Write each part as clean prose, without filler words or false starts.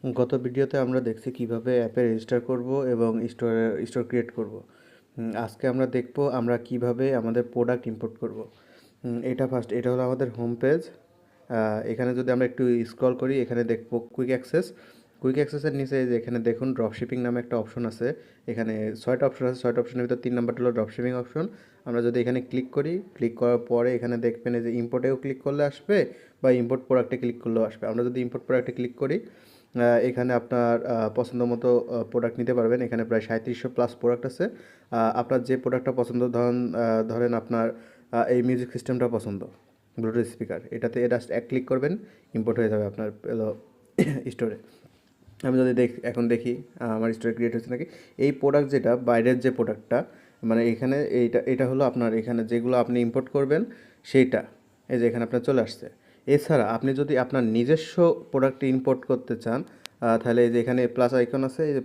গত ভিডিওতে আমরা দেখছি কিভাবে অ্যাপে রেজিস্টার করব এবং স্টোর ক্রিয়েট করব। আজকে আমরা দেখব আমরা কিভাবে আমাদের প্রোডাক্ট ইম্পোর্ট করব। এটা হলো আমাদের হোম পেজ। এখানে যদি আমরা একটু স্ক্রল করি এখানে দেখব কুইক অ্যাক্সেসের নিচে যে এখানে দেখুন ড্রপ শিপিং নামে একটা অপশন আছে। এখানে 6টা অপশন আছে, 6টা অপশনের ভিতর 3 নাম্বারটা হলো ড্রপ শিপিং অপশন। আমরা যদি এখানে ক্লিক করি, ক্লিক করার পরে এখানে দেখবেন যে ইম্পোর্টেও ক্লিক করলে আসবে বা ইম্পোর্ট প্রোডাক্টে ক্লিক করলেও আসবে। আমরা যদি ইম্পোর্ট প্রোডাক্টে ক্লিক করি, এখানে আপনার পছন্দ মতো প্রোডাক্ট নিতে পারবেন। এখানে প্রায় 3700 প্লাস প্রোডাক্ট আছে। আপনার যে প্রোডাক্টটা পছন্দ, ধরেন আপনার এই মিউজিক সিস্টেমটা পছন্দ, ব্লুটুথ স্পিকার, এটাতে জাস্ট এক ক্লিক করবেন, ইম্পোর্ট হয়ে যাবে আপনার স্টোরে। আমি যদি এখন দেখি আমার স্টোরে ক্রিয়েট হচ্ছে নাকি। এই প্রোডাক্ট যেটা বাইরের যে প্রোডাক্টটা, মানে এখানে এটা হলো আপনার এখানে যেগুলো আপনি ইম্পোর্ট করবেন সেইটা, এই যে এখানে আপনার চলে আসছে। এছাড়া আপনি যদি আপনার নিজস্ব প্রোডাক্ট ইম্পোর্ট করতে চান, তাহলে এই যে এখানে প্লাস আইকন আছে, এই যে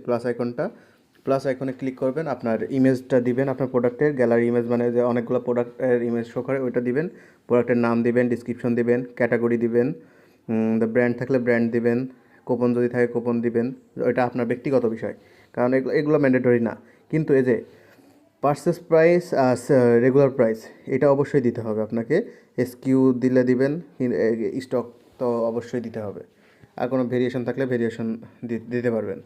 প্লাস আইকনে ক্লিক করবেন, আপনার ইমেজটা দিবেন, আপনার প্রোডাক্টের গ্যালারি ইমেজ, মানে যে অনেকগুলো প্রোডাক্টের ইমেজ শো করে ওইটা দিবেন, প্রোডাক্টের নাম দিবেন, ডিসক্রিপশন দিবেন, ক্যাটাগরি দিবেন, ব্র্যান্ড থাকলে ব্র্যান্ড দিবেন, কুপন যদি থাকে কুপন দিবেন। এটা আপনার ব্যক্তিগত বিষয়, কারণ এগুলো ম্যান্ডেটরি না। কিন্তু এই যে পারচেস প্রাইস আর রেগুলার প্রাইস, এটা অবশ্যই দিতে হবে আপনাকে। এসকিউ দিলে দিবেন, স্টক তো অবশ্যই দিতে হবে। আর কোনো ভেরিয়েশন থাকলে ভেরিয়েশন দিতে পারবেন।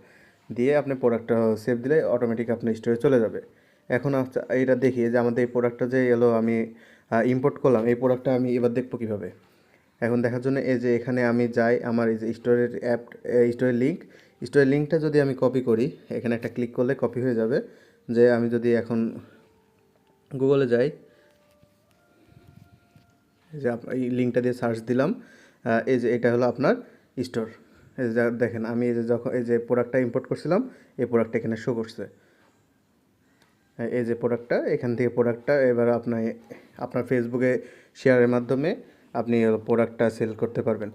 দিয়ে আপনি প্রোডাক্টটা সেভ দিলে অটোমেটিক আপনার স্টোরে চলে যাবে। এখন এটা দেখি যে আমাদের এই প্রোডাক্টটা যে এলো আমি ইম্পোর্ট করলাম, এই প্রোডাক্টটা আমি এবার দেখবো কীভাবে। এখন দেখার জন্য এই যে এখানে আমি যাই, আমার এই যে স্টোরের লিঙ্কটা যদি আমি কপি করি, এখানে একটা ক্লিক করলে কপি হয়ে যাবে। যে আমি যদি এখন গুগলে যাই, যে এই লিঙ্কটা দিয়ে সার্চ দিলাম, এই যে এটা হলো আপনার স্টোর। এই যে দেখেন আমি এই যে যখন এই যে প্রোডাক্টটা ইম্পোর্ট করছিলাম, এই প্রোডাক্টটা এখানে শো করছে। এই যে প্রোডাক্টটা, এখান থেকে প্রোডাক্টটা এবার আপনার ফেসবুকে শেয়ারের মাধ্যমে আপনি প্রোডাক্টটা সেল করতে পারবেন।